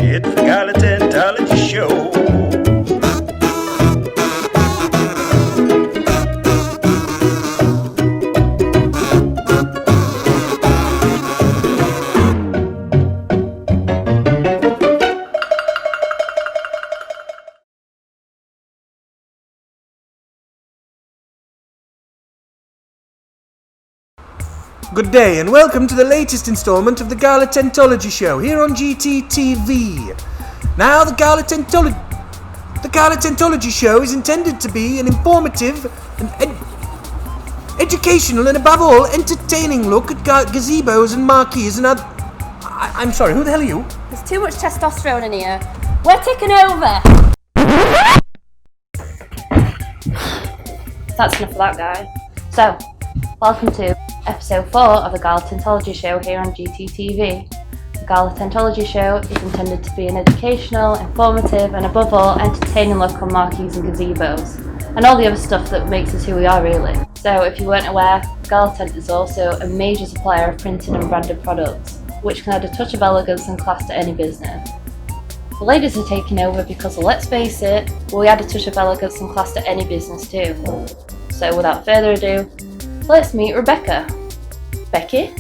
It's the Galatentology Show. Good day and welcome to the latest instalment of the Galatentology Show here on GTTV. Now the Galatentology Show is intended to be an informative and educational and above all entertaining look at gazebos and marquees and other... I'm sorry, who the hell are you? There's too much testosterone in here. We're taking over! That's enough of that guy. So, welcome to episode 4 of the Galatentology Show here on GTTV. The Galatentology Show is intended to be an educational, informative and above all entertaining look on marquees and gazebos and all the other stuff that makes us who we are really. So if you weren't aware, Gala Tent is also a major supplier of printed and branded products which can add a touch of elegance and class to any business. The ladies are taking over because let's face it, we add a touch of elegance and class to any business too. So without further ado, let's meet Rebecca. Becky?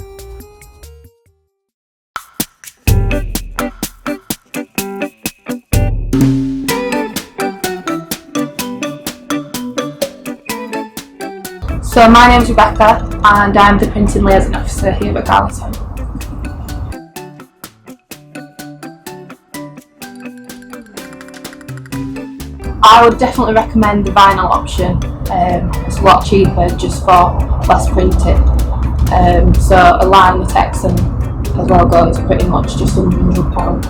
So my name's Rebecca and I'm the Printing Liaison Officer here at Gala Tent. I would definitely recommend the vinyl option. It's a lot cheaper just for less printing. So a line, the text and the logo is pretty much just under £100.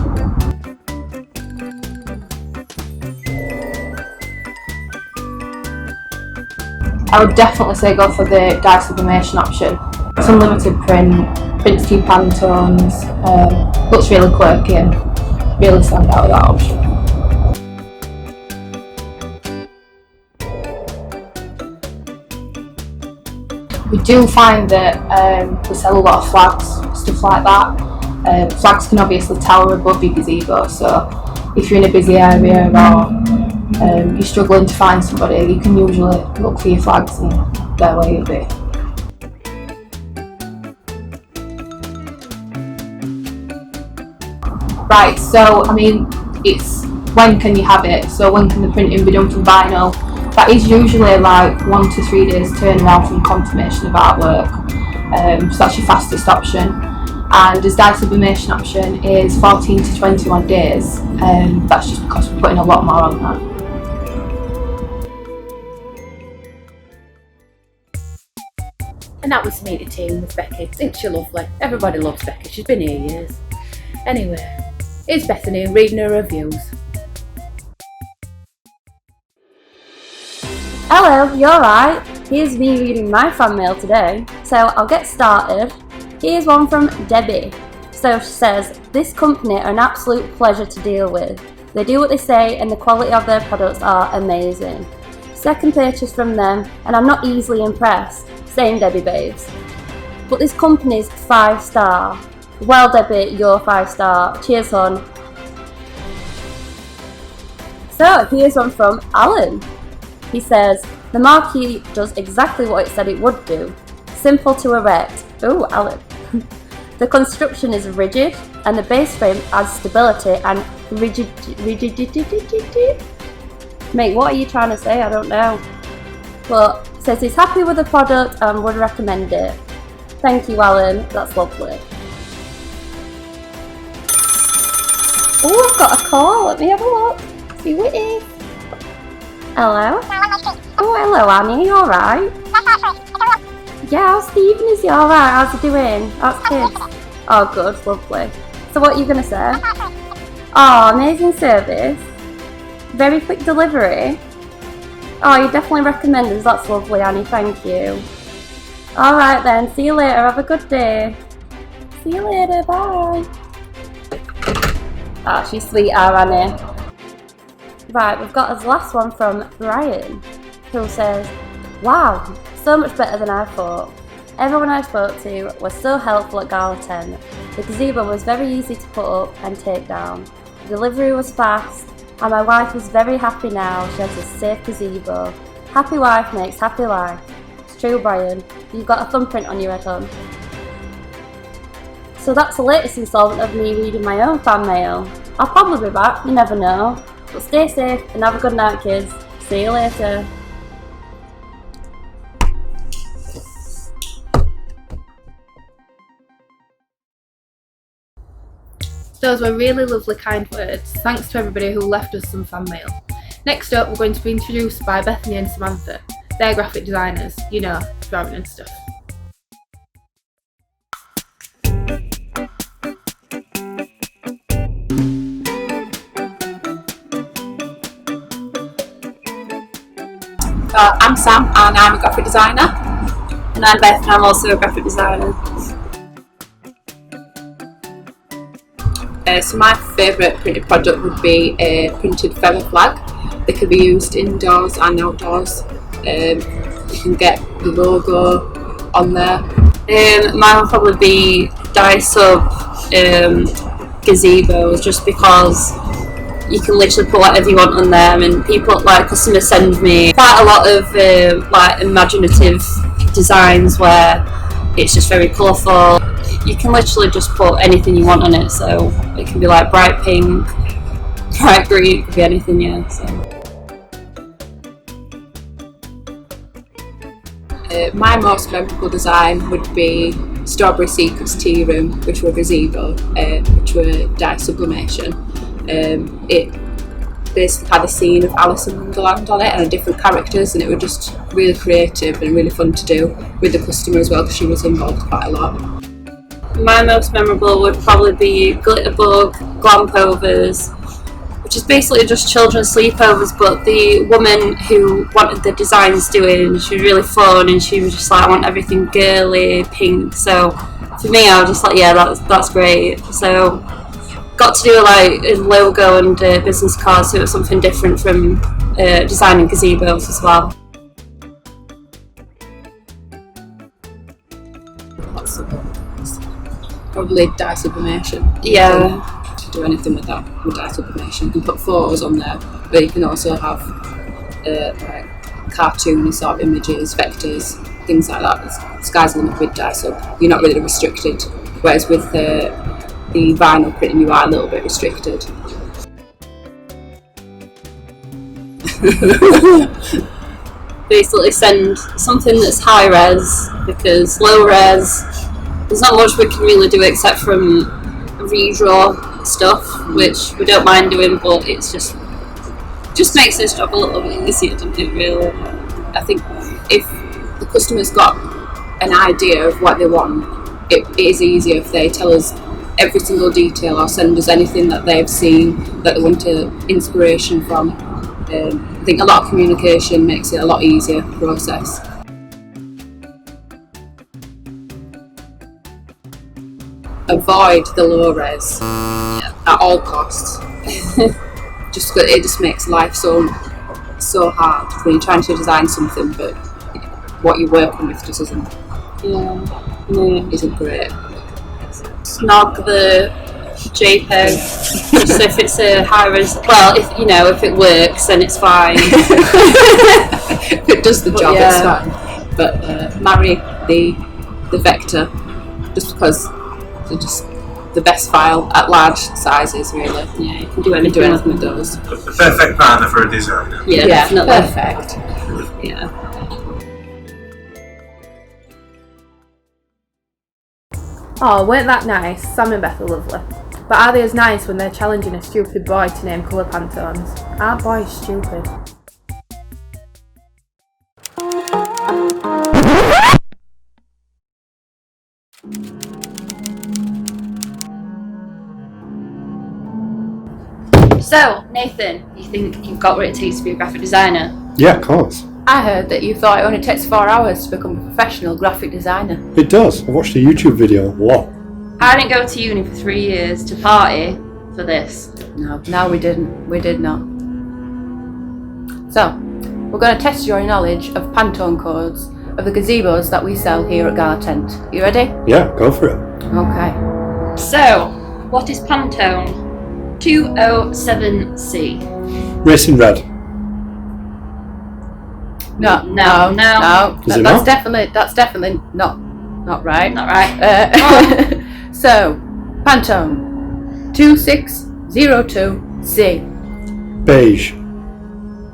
I would definitely say go for the dye sublimation option. It's unlimited print, prints to pantones, looks really quirky and really stand out with that option. We do find that we sell a lot of flags, stuff like that. Flags can obviously tower above your gazebo, so if you're in a busy area or you're struggling to find somebody, you can usually look for your flags and they're where you'll be. Right, so I mean, it's when can you have it? So when can the printing be done from vinyl? That is usually like 1 to 3 days turnaround from confirmation of artwork, so that's your fastest option. And as dye sublimation option is 14 to 21 days, that's just because we're putting a lot more on that. And that was me to team with Becky. Isn't she lovely? Everybody loves Becky, she's been here years. Anyway, here's Bethany reading her reviews. Hello, you alright? Here's me reading my fan mail today. So I'll get started. Here's one from Debbie. So she says, this company are an absolute pleasure to deal with. They do what they say and the quality of their products are amazing. Second purchase from them and I'm not easily impressed. Same Debbie babes. But this company's 5-star. Well Debbie, you're 5-star. Cheers hon. So here's one from Alan. He says, the marquee does exactly what it said it would do. Simple to erect. Ooh, Alan. The construction is rigid and the base frame adds stability and rigidity. Mate, what are you trying to say? I don't know. But says he's happy with the product and would recommend it. Thank you, Alan. That's lovely. Oh, I've got a call. Let me have a look. See who it is. Hello? Oh, hello, Annie. You alright? Yeah, how's Stephen? Is he alright? How's he doing? How's kids? Oh, good. Lovely. So what are you going to say? Oh, amazing service. Very quick delivery. Oh, you definitely recommend us. That's lovely, Annie. Thank you. Alright then. See you later. Have a good day. See you later. Bye. Oh, she's sweet, Annie. Right, we've got as last one from Brian, who says, wow, so much better than I thought. Everyone I spoke to was so helpful at Gala Tent. The gazebo was very easy to put up and take down. delivery was fast, and my wife is very happy now. She has a safe gazebo. Happy wife makes happy life. It's true, Brian. You've got a thumbprint on your head, hon. So that's the latest instalment of me reading my own fan mail. I'll probably be back, you never know. But stay safe and have a good night, kids. See you later. Those were really lovely, kind words. Thanks to everybody who left us some fan mail. Next up, we're going to be introduced by Bethany and Samantha. They're graphic designers, you know, drawing and stuff. I'm Sam and I'm a graphic designer. And I'm Beth and I'm also a graphic designer. So my favourite printed product would be a printed feather flag. They can be used indoors and outdoors. You can get the logo on there. Mine would probably be dye sub gazebos, just because you can literally put whatever you want on them, and people, like customers, send me quite a lot of like imaginative designs where it's just very colourful. You can literally just put anything you want on it, so it can be like bright pink, bright green, it could be anything, yeah. So. My most memorable design would be Strawberry Secrets Tea Room, which were gazebo, which were dye sublimation. It basically had a scene of Alice in Wonderland on it and different characters, and it was just really creative and really fun to do with the customer as well, because she was involved quite a lot. My most memorable would probably be Glitterbug Glampovers, which is basically just children's sleepovers, but the woman who wanted the designs doing, she was really fun, and she was just like, I want everything girly, pink. So for me, I was just like, yeah, that's great. So got to do like a logo and business cards, so it was something different from designing gazebos as well. Probably dye sublimation. Yeah. To do anything with that, with dye sublimation. You can put photos on there, but you can also have like cartoony sort of images, vectors, things like that. The sky's the limit with dye sub. You're not really restricted, whereas with the vinyl printing you are a little bit restricted. Basically send something that's high res, because low res, there's not much we can really do except from redraw stuff, which we don't mind doing, but it's just makes this job a little bit easier, doesn't it, really? I think if the customer's got an idea of what they want, it is easier if they tell us every single detail or send us anything that they've seen that they want inspiration from. I think a lot of communication makes it a lot easier process. Avoid the low res at all costs. It just makes life so hard when you're trying to design something, but what you're working with just isn't great. Snog the JPEG, just if it's a high res. Well, if it works, then it's fine. If it does the job, yeah. It's fine. But marry the vector, just because they're just the best file at large sizes, really. Yeah, you can do anything with those. The perfect partner for a designer. Yeah, definitely. Perfect. Yeah. Oh, weren't that nice? Sam and Beth are lovely. But are they as nice when they're challenging a stupid boy to name colour pantones? Aren't boys stupid? So, Nathan, you think you've got what it takes to be a graphic designer? Yeah, of course. I heard that you thought it only takes 4 hours to become a professional graphic designer. It does. I watched a YouTube video a lot. I didn't go to uni for 3 years to party for this. No, we didn't. We did not. So, we're going to test your knowledge of Pantone codes of the gazebos that we sell here at Gala Tent. You ready? Yeah, go for it. Okay. So, what is Pantone? 207C. Racing red. No. Is it That's not? definitely not right. Not right. So, Pantone 2602C. Beige.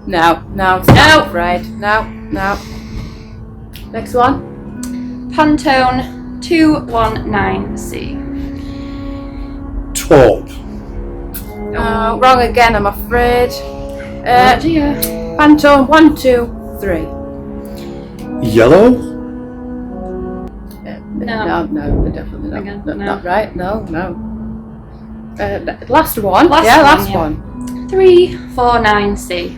No, it's not right. No. Next one. Pantone 219C. Taupe. Wrong again, I'm afraid. Oh dear. Pantone 123. Yellow. No, definitely not. Again, No, no. not right. No. Last one. Last one. one. 349C.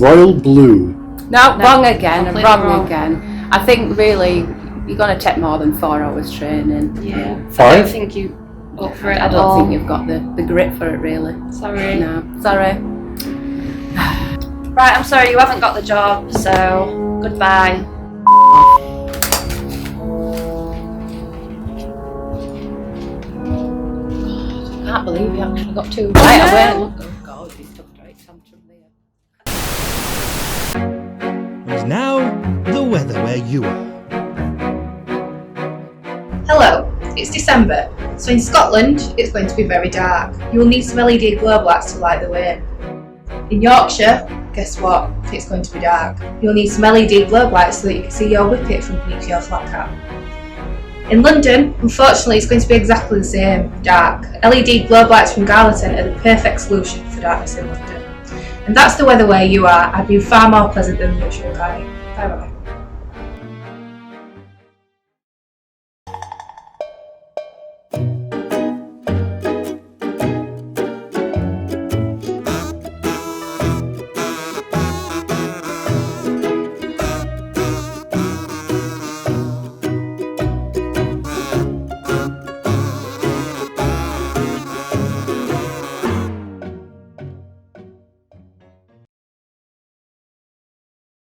Royal blue. No, No, wrong again. completely Wrong wrong. again. I think really you're gonna take more than 4 hours training. Yeah. I 5. don't think you up for it I at don't all. think you've got the grit for it really. Sorry. No, sorry. Right, I'm sorry, you haven't got the job, so goodbye. I can't believe you actually got 2 right away. Look, oh God, he's took straight tantrum there. And now, the weather where you are. Hello, it's December, so in Scotland it's going to be very dark. You will need some LED globe lights to light the way. In Yorkshire, guess what? It's going to be dark. You'll need some LED globe lights so that you can see your whippet from beneath your flat cap. In London, unfortunately it's going to be exactly the same, dark. LED globe lights from Gala Tent are the perfect solution for darkness in London. And that's the weather where you are. I've been far more pleasant than the usual guy. Bye bye.